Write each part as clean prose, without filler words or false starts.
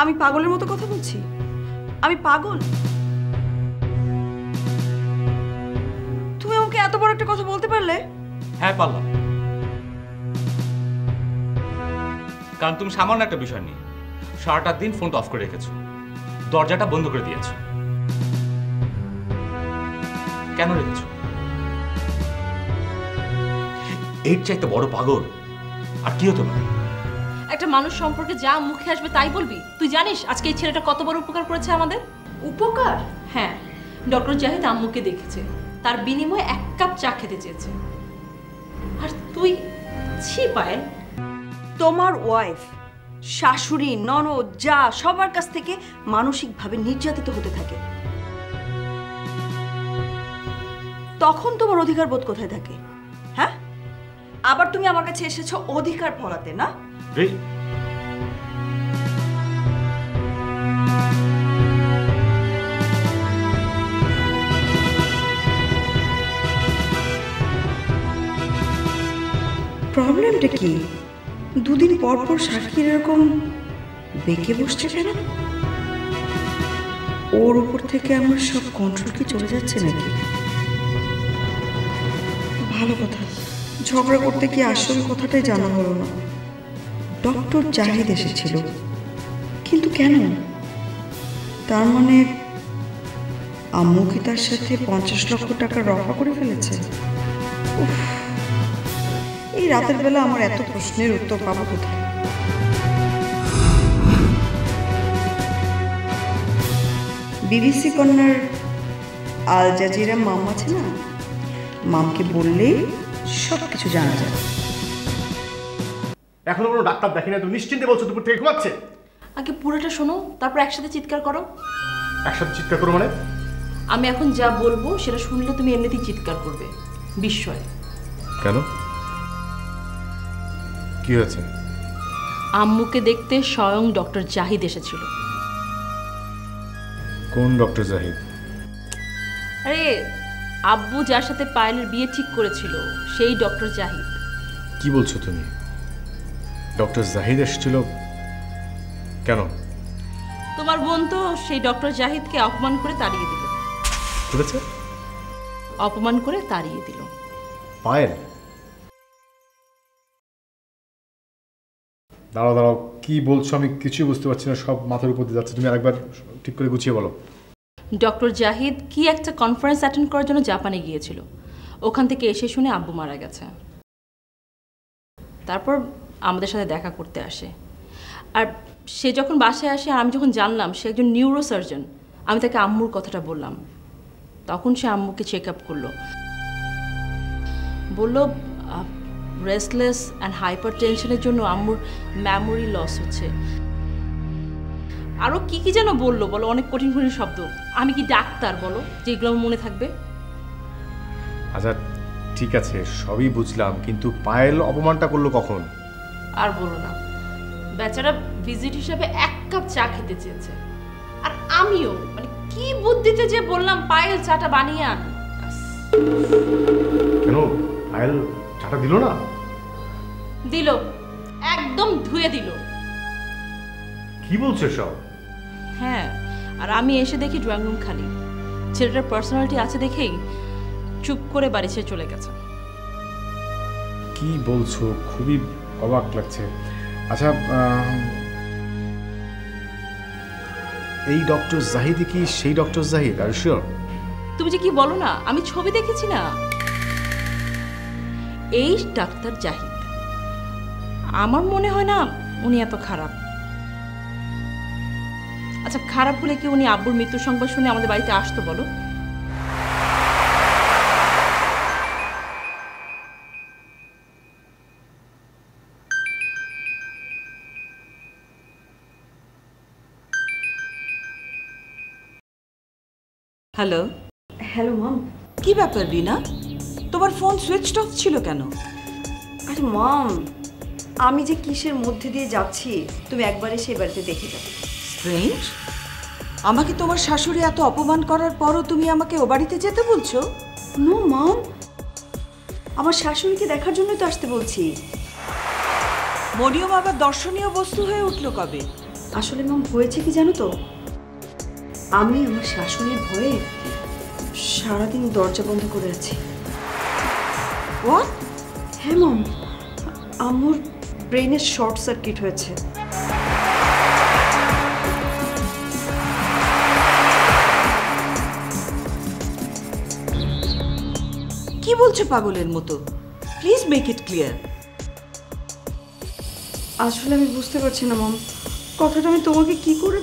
আমি পাগলের মতো কথা বলছি? আমি পাগল? তুমি আমাকে এত বড় একটা কথা বলতে পারলে? হ্যাঁ পারলাম, কারণ তুমি সামান্য একটা বিষয় নিয়ে সারাটা দিন ফোনটা অফ করে রেখেছো, দরজাটা বন্ধ করে দিয়েছো। কেন রেখেছো? এর চাইতে বড় পাগল আর কি হতে পারে? একটা মানুষ সম্পর্কে যা মুখে আসবে তাই বলবি? তুই জানিস আজকে এই ছেলেটা কত বড় উপকার করেছে আমাদের? উপকার? হ্যাঁ, ডক্টর জাহিদ আম্মুকে দেখেছে, তার বিনিময়ে 1 কাপ চা খেতে চেয়েছে। আর তুই ছি পায়েল। তোমার ওয়াইফ, শাশুড়ি, ননদ, যা সবার কাছ থেকে মানসিকভাবে নির্যাতিত হতে থাকে, তখন তোমার অধিকার বোধ কোথায় থাকে? হ্যাঁ, আবার তুমি আমার কাছে এসেছো অধিকার ফলাতে, না? প্রবলেমটা কি? দুদিন পর পর সাক্ষীর এরকম বেঁকে বসছে কেন? ওর উপর থেকে আমার সব কন্ট্রোল কি চলে যাচ্ছে নাকি? ভালো কথা, ঝগড়া করতে গিয়ে আসল কথাটাই জানা হলো না। ডক্টর জাহিদ এসেছিল, কিন্তু কেন? তার মানে আম্মু কি তার সাথে 50 লক্ষ টাকা রফা করে ফেলেছে? এই রাতের বেলা আমার এত প্রশ্নের উত্তর পাবো কোথায়? বিবিসি কন্যার আল জাজিরা মাম আছে না, মামকে বললেই সব কিছু জানা যাবে। এখনো কোনো ডাক্তার দেখি না, তুমি নিশ্চিন্তে বলছো দুপুর থেকে ঘুমাচ্ছে? আগে পুরোটা শোনো, তারপর একসাথে চিৎকার করো। একসাথে চিৎকার করো মানে? আমি এখন যা বলবো সেটা শুনলে তুমি এমনিতেই চিৎকার করবে বিস্ময়। কেন, কি হয়েছে? আম্মুকে দেখতে স্বয়ং ডক্টর জাহিদ এসেছিল। কোন ডক্টর জাহিদ? আরে আব্বু যার সাথে পায়েলের বিয়ে ঠিক করেছিল সেই ডক্টর জাহিদ। কি বলছো তুমি? ডক্টর জাহিদ এসেছিল কেন? তোমার বোন তো সেই ডক্টর জাহিদকে অপমান করে তাড়িয়ে দিল। করেছে? অপমান করে তাড়িয়ে দিল। পায়েল? দাঁড়াও দাঁড়াও, কি বলছো? আমি কিছুই বুঝতে পারছি না, সব মাথার উপর দিয়ে যাচ্ছে। তুমি আরেকবার ঠিক করে গুছিয়ে বলো। ডক্টর জাহিদ কি একটা কনফারেন্স অ্যাটেন্ড করার জন্য জাপানে গিয়েছিল, ওখান থেকে এসে শুনে আব্বু মারা গেছে। তারপর আমাদের সাথে দেখা করতে আসে, আর সে যখন বাসায় আসে আর আমি যখন জানলাম সে একজন নিউরোসার্জন, আমি তাকে আম্মুর কথাটা বললাম। তখন সে আম্মুকে চেক আপ করলো, বলল রেস্টলেস অ্যান্ড হাইপার টেনশনের জন্য আম্মুর মেমোরি লস হচ্ছে। আরও কি কি যেন বললো, বলো অনেক কঠিন কঠিন শব্দ। আমি কি ডাক্তার বলো যে এগুলো আমার মনে থাকবে? আচ্ছা ঠিক আছে, সবই বুঝলাম, কিন্তু পায়েল অপমানটা করলো কখন? আর বলো না, বেচারা ভিজিট হিসাবে 1 কাপ চা খেতে চেয়েছে, আর আমিও মানে কি বুদ্ধিতে যে বললাম পায়েল চাটা বানিয়ে আন। কেন পায়েল চাটা দিল না? দিল, একদম ধুয়ে দিল। কি বলছো সব? হ্যাঁ, আর আমি এসে দেখি ড্রয়িং রুম খালি। ছেলেটার পার্সোনালিটি আছে দেখেই চুপ করে বাড়ি ছেড়ে চলে গেছে। কি বলছো? খুবই অবাক লাগছে। আচ্ছা, এই ডক্টর জাহিদ কি সেই ডক্টর জাহিদ? আর শিওর? তুমি যে কি বলো না, আমি ছবি দেখেছি না। এই ডাক্তার জাহিদ, আমার মনে হয় না উনি এত খারাপ। আচ্ছা খারাপ হলে কি উনি আব্বুর মৃত্যুর সংবাদ শুনে আমাদের বাড়িতে আসতো বলো? হ্যালো। হ্যালো মম। কি ব্যাপার রিনা, তোমার ফোন সুইচড অফ ছিল কেন? আরে মম, আমি যে কিসের মধ্যে দিয়ে যাচ্ছি তুমি একবার এসে বাড়িতে দেখে যাও। স্ট্রেঞ্জ, আমাকে তোমার শাশুড়ি এত অপমান করার পরও তুমি আমাকে ও বাড়িতে যেতে বলছো? নো মম, আমার শাশুড়িকে দেখার জন্যই তো আসতে বলছি। মরিয়ম আবার দর্শনীয় বস্তু হয়ে উঠলো কবে? আসলে মম হয়েছে কি জানো তো, আমি আমার শাশুড়ির ভয়ে সারাদিন দরজা বন্ধ করে আছি। হোয়াট? হ্যাঁ মম, আম্মুর ব্রেনের শর্ট সার্কিট হয়েছে। কি বলছো পাগলের মতো? Please make it clear. আসলে আমি বুঝতে পারছি না মম, কথাটা আমি তোমাকে কি করে।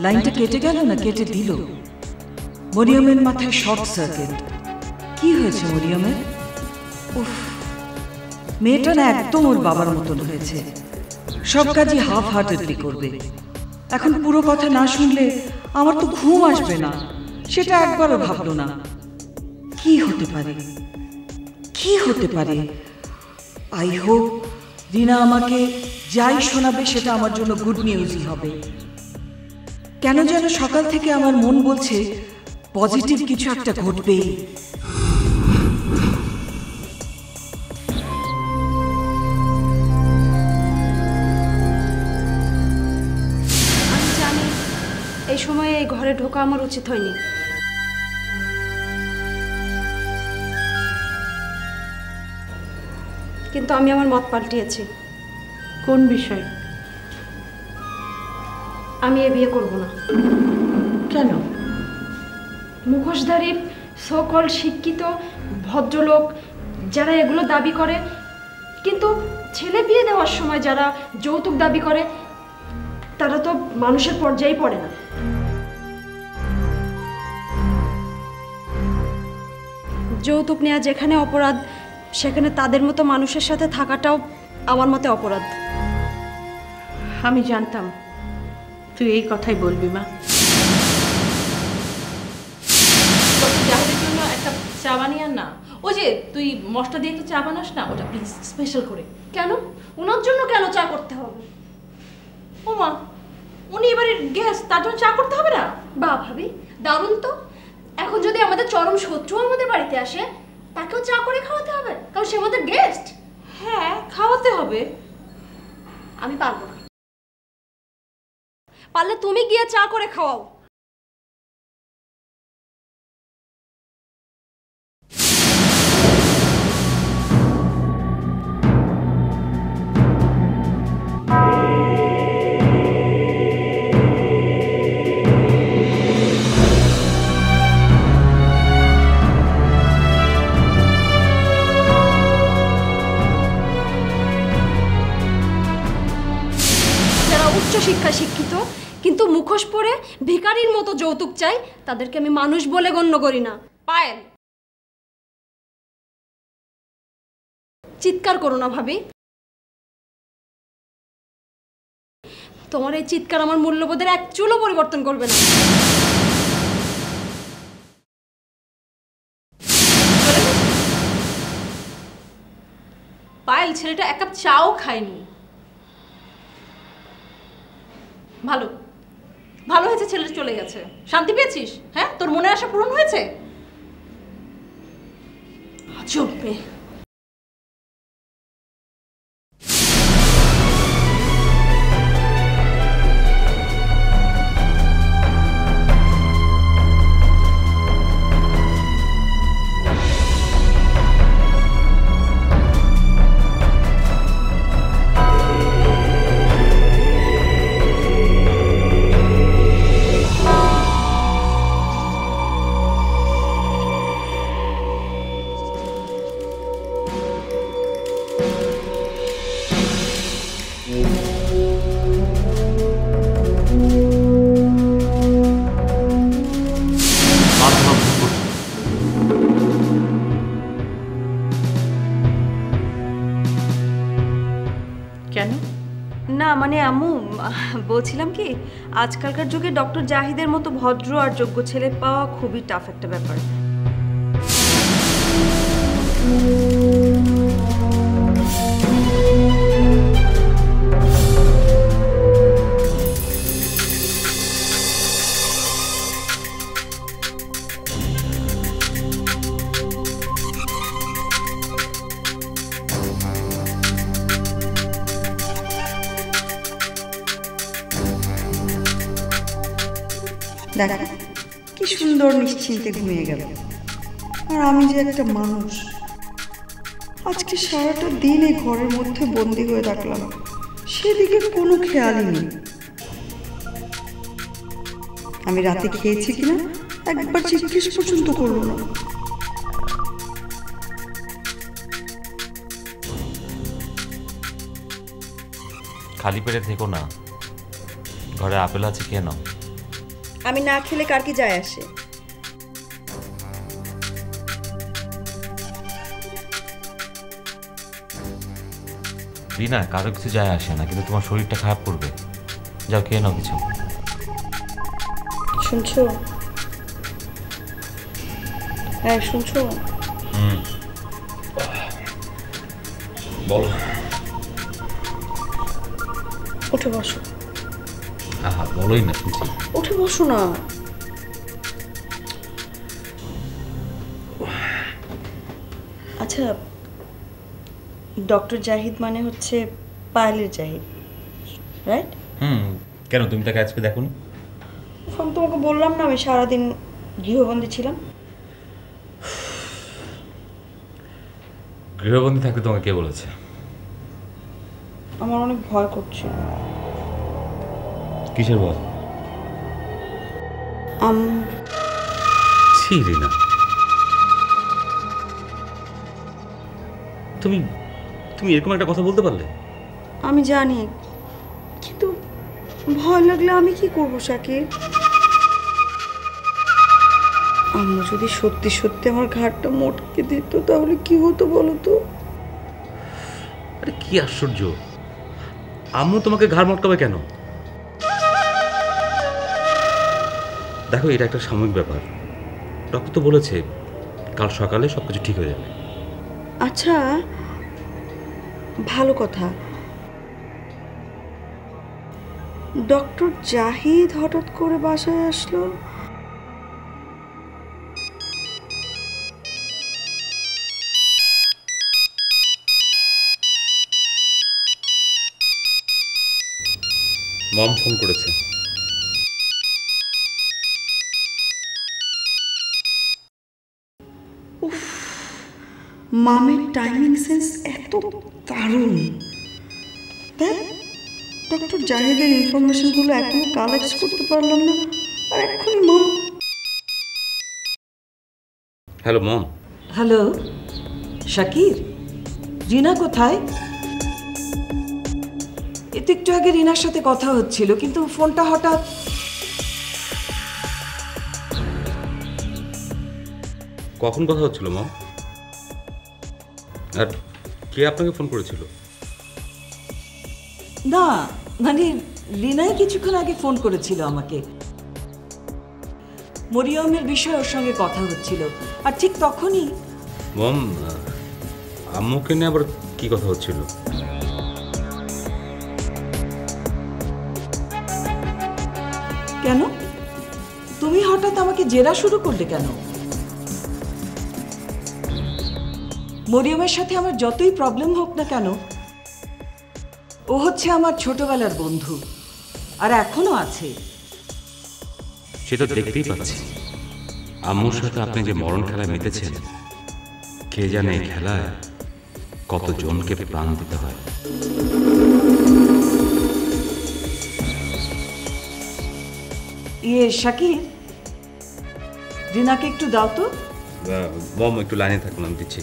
লাইনটা কেটে গেল না কেটে দিল? মরিয়মের মাথায় শর্ট সার্কিট। কি হয়েছে মরিয়মের? উফ, মেয়েটা না একদম ওর বাবার মতন হয়েছে, সব কাজই হাফ হার্টেডলি করবে। এখন পুরো কথা না শুনলে আমার তো ঘুম আসবে না, সেটা একবারও ভাবলো না। কি হতে পারে, কি হতে পারে? আই হোপ রিনা আমাকে যাই শোনাবে সেটা আমার জন্য গুড নিউজই হবে। কেন যেন সকাল থেকে আমার মন বলছে পজিটিভ কিছু একটা ঘটবেই। আমি জানি এই সময়ে এই ঘরে ঢোকা আমার উচিত হয়নি, কিন্তু আমি আমার মত পাল্টিয়েছি। কোন বিষয়? আমি এ বিয়ে করব না। কেন? মুখোশধারী সকল শিক্ষিত ভদ্রলোক যারা এগুলো দাবি করে, কিন্তু ছেলে বিয়ে দেওয়ার সময় যারা যৌতুক দাবি করে তারা তো মানুষের পর্যায়ে পড়ে না। যৌতুক নেওয়া যেখানে অপরাধ, সেখানে তাদের মতো মানুষের সাথে থাকাটাও আমার মতে অপরাধ। আমি জানতাম তুই এই কথাই বলবি মা। জাহিদের জন্য একটা চা বানিয়ে আন না। ওই যে তুই মশলা দিয়ে একটা চা বানাস না, ওটা প্লিজ স্পেশাল করে। কেন? ওনার জন্য কেন চা করতে হবে? ও মা, উনি এবারে গেস্ট, তার জন্য চা করতে হবে না? বা ভাবি, দারুণ তো। এখন যদি আমাদের চরম শত্রু আমাদের বাড়িতে আসে, তাকেও চা করে খাওয়াতে হবে, কারণ সে আমাদের গেস্ট। হ্যাঁ, খাওয়াতে হবে। আমি পারবো না। পারলে তুমি গিয়ে চা করে খাওয়াও। উচ্চশিক্ষায় শিক্ষিত কিন্তু মুখোশ পরে ভিখারির মতো যৌতুক চাই, তাদেরকে আমি মানুষ বলে গণ্য করি না। পায়েল, চিৎকার করো না ভাবি। তোমার এই চিৎকার আমার মূল্যবোধের এক চুলও পরিবর্তন করবে না। পায়েল ছেলেটা এক কাপ চাও খায়নি। ভালো ভালো হয়েছে ছেলেটা চলে গেছে। শান্তি পেয়েছিস? হ্যাঁ, তোর মনে আশা পূরণ হয়েছে? আজব মেয়ে। কেন? না মানে আম্মু, বলছিলাম কি, আজকালকার যুগে ডক্টর জাহিদের মতো ভদ্র আর যোগ্য ছেলে পাওয়া খুবই টাফ একটা ব্যাপার। দেখ কি সুন্দর নিশ্চিন্তে ঘুমিয়ে গেল। আর আমি যে একটা মানুষ, আজকে সারাটা দিন এই ঘরের মধ্যে বন্দি হয়ে থাকলাম, সেদিকে কোনো খেয়ালই নেই। আমি রাতে খেয়েছি কিনা একবার জিজ্ঞেস পর্যন্ত করলো না। খালি পেটে থেকো না, ঘরে আপেল আছে খেয়ে নাও। আমি না খেলে কার কি যায় আসে? রিনা, কারো কিছু যায় আসে না, কিন্তু তোমার শরীরটা খারাপ করবে। যাও খেয়ে নাও কিছু। শুনছো? হ্যাঁ শুনছো? বলো। উঠে বসো। হ্যাঁ বলোই না, শুনছি। উঠে বসো না। আচ্ছা, ডক্টর জাহিদ মানে হচ্ছে পায়েলের জাহিদ, রাইট? কেন তুমি তাকে আজকে দেখোনি? আমি তোমাকে বললাম না আমি সারাদিন গৃহবন্দী ছিলাম। গৃহবন্দী থাকতে তোমাকে কে বলেছে? আমার অনেক ভয় করছিল। কিসের ভয়? ছি রিনা, তুমি তুমি এরকম একটা কথা বলতে পারলে? আমি জানি, কিন্তু ভয় লাগলে আমি কি করব শাকির? আম্মু যদি সত্যি সত্যি আমার ঘাড়টা মটকে দিত তাহলে কি হতো বলো তো? আরে কি আশ্চর্য, আম্মু তোমাকে ঘাড় মটকাবে কেন? দেখো, এটা একটা সাময়িক ব্যাপার। ডক্টর তো বলেছে কাল সকালে সবকিছু ঠিক হয়ে যাবে। আচ্ছা, ভালো কথা। ডক্টর জাহিদ হঠাৎ করে বাসায় আসলো, মম ফোন করেছে। মামের টাইমিং সেন্স এত দারুণ। দেখ, ডক্টর জাহিদের ইনফরমেশনগুলো এখনো কালেক্ট করতে পারলাম না, আর এখনই মম। হ্যালো মম। হ্যালো শাকির, রিনা কোথায়? এতে একটু আগে রিনার সাথে কথা হচ্ছিল, কিন্তু ফোনটা হঠাৎ। কখন কথা হচ্ছিল মম? আর কে আপনাকে ফোন করেছিল? না মানে রিনাই কিছুক্ষণ আগে ফোন করেছিল আমাকে। মরিয়মের বিষয়ে ওর সঙ্গে কথা হচ্ছিল, আর ঠিক তখনই। মম, আম্মুকে নিয়ে আবার কি কথা হচ্ছিল? কেন তুমি হঠাৎ আমাকে জেরা শুরু করলে কেন? মরিয়মের সাথে আমার যতই প্রবলেম হোক না কেন, ও হচ্ছে আমার ছোটবেলার বন্ধু, আর এখনো আছে। সেটা দেখতেই পাচ্ছি। আম্মুর সাথে আপনি যে মরণ খেলায় মেতেছেন, কে জানে এই খেলায় কতজনকে প্রাণ দিতে হয়। শাকির, রিনাকে একটু দাও তো। মম একটু লাইনে থাকুন, আমি দিচ্ছি।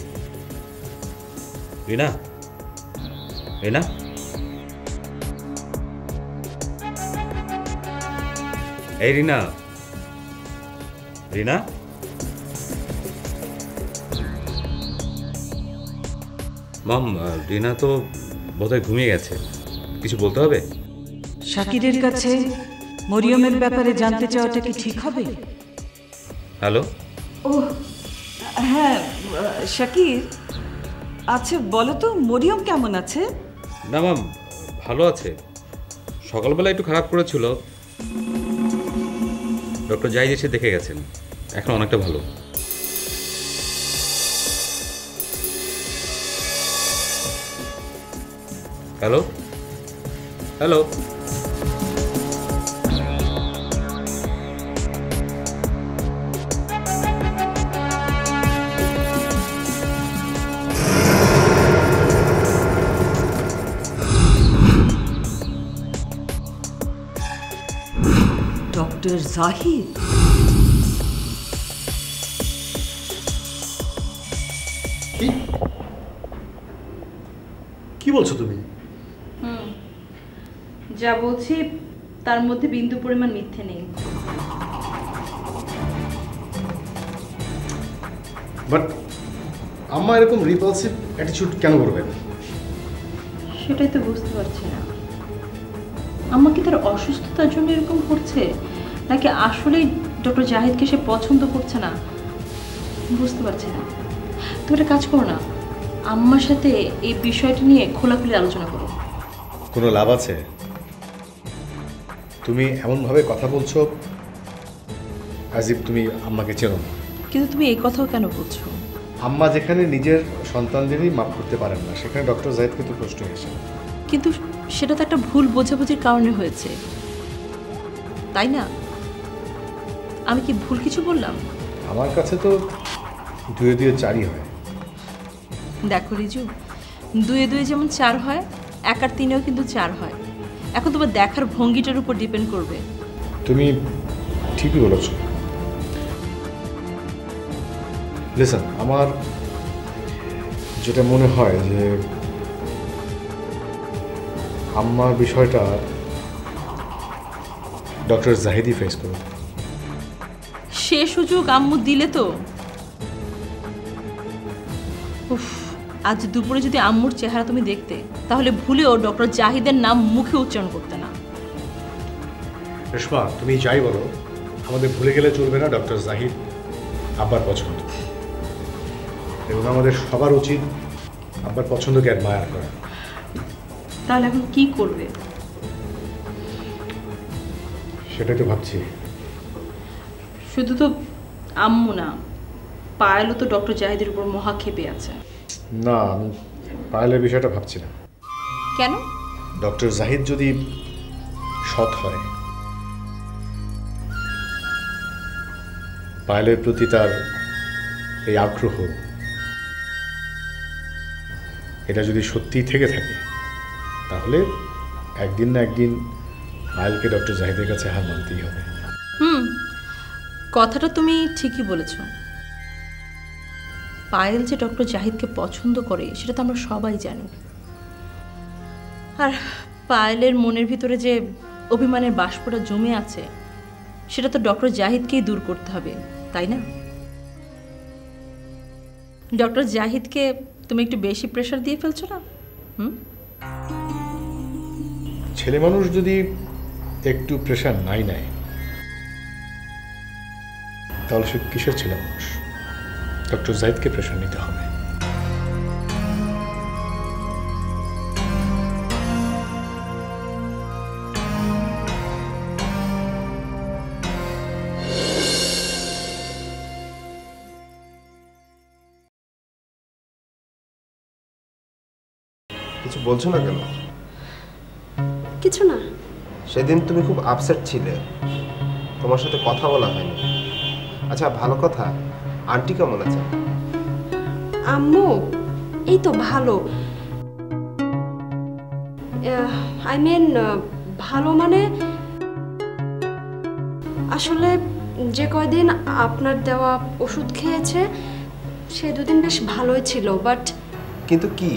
রিনা, রিনা, এই রিনা, রিনা। মম, রিনা তো বোধহয় ঘুমিয়ে গেছে, কিছু বলতে হবে? শাকিরের কাছে মরিয়মের ব্যাপারে জানতে চাওয়াটা কি ঠিক হবে? হ্যালো। ও হ্যাঁ শাকির, আচ্ছা বলো তো মরিয়ম কেমন আছে? না ম্যাম, ভালো আছে। সকালবেলা একটু খারাপ করেছিল, ডক্টর জাহিদ এসে দেখে গেছেন, এখন অনেকটা ভালো। Hello, hello. ডক্টর জাহিদ? কি কি বলছো তুমি? যা বলছি তার মধ্যে বিন্দু পরিমাণ মিথ্যে নেই। বাট আম্মা এরকম রিপালসিভ অ্যাটিটিউড কেন করবেন? সেটাই তো বুঝতে পারছি না। আম্মা কি তার অসুস্থতার জন্য এরকম করছে, নাকি আসলেই ডক্টর জাহিদকে সে পছন্দ করছে না? বুঝতে পারছি না। তুমি একটা কাজ করো না, আম্মার সাথে এই বিষয়টি নিয়ে খোলাখুলি আলোচনা করো। কোনো লাভ আছে? তুমি এমনভাবে কথা বলছো অ্যাজ ইফ তুমি আম্মাকে চেনো না। কিন্তু তুমি এই কথাও কেন বলছো? আম্মা যেখানে নিজের সন্তানদেরই মাফ করতে পারেন না, সেখানে ডক্টর জাহিদকে তো প্রশ্ন এসে। কিন্তু সেটা তো একটা ভুল বোঝাবুঝির কারণে হয়েছে, তাই না? আমি কি ভুল কিছু বললাম? আমার কাছে তো 2 × 4 হয়। দেখো রিজু, 2 × 2 যেমন 4 হয়, 1 আর 3-এও কিন্তু 4 হয়। এখন তোমার দেখার ভঙ্গিটার উপর ডিপেন্ড করবে। তুমি ঠিকই বলেছ। লিসন, আমার যেটা মনে হয় যে আম্মার বিষয়টা ডক্টর জাহিদি ফেস করবে। সে সুযোগ আম্মু দিলে তো। উফ, আজ দুপুরে যদি আম্মুর চেহারা তুমি দেখতে, তাহলে ভুলেও ডক্টর জাহিদের নাম মুখে উচ্চারণ করতে না। রেশমা, তুমি যাই বলো, আমাদের ভুলে গেলে চলবে না ডক্টর জাহিদ আব্বার পছন্দ, এবং আমাদের সবার উচিত আব্বার পছন্দকে অ্যাডমায়ার করা। তাহলে এখন কি করবে? সেটাই তো ভাবছি। শুধু তো আম্মু না, পায়েলও তো ডক্টর জাহিদের উপর মহা ক্ষেপে আছে। না, আমি পায়েলের বিষয়টা ভাবছি না। কেন? ডক্টর জাহিদ যদি সৎ হয়, পায়েলের প্রতি তার এই আগ্রহ, এটা যদি সত্যিই থেকে থাকে, তাহলে একদিন না একদিন পায়েলকে ডক্টর জাহিদের কাছে হার মানতেই হবে। কথাটা তুমি ঠিকই বলেছ। পায়েল যে ডক্টর জাহিদকে পছন্দ করে সেটা তো আমরা সবাই জানি। আর পায়েলের মনের ভিতরে যে অভিমানের বাষ্পটা জমে আছে, সেটা তো ডক্টর জাহিদকেই দূর করতে হবে, তাই না? ডক্টর জাহিদকে তুমি একটু বেশি প্রেশার দিয়ে ফেলছো না? ছেলে মানুষ যদি একটু প্রেশার নাই নেয়, তাহলে সে কিসের ছেলে মানুষ? ডক্টর জাহিদকে প্রেশার নিতে হবে। কিছু বলছো না কেন? কিছু না। সেদিন তুমি খুব আপসেট ছিলে, তোমার সাথে কথা বলা হয়নি। আচ্ছা, ভালো কথা, আন্টি কেমন আছে? আম্মু এই তো ভালো। আই মিন ভালো মানে আসলে যে কয়দিন আপনার দেওয়া ওষুধ খেয়েছে সে 2 দিন বেশ ভালোই ছিল, বাট কিন্তু কি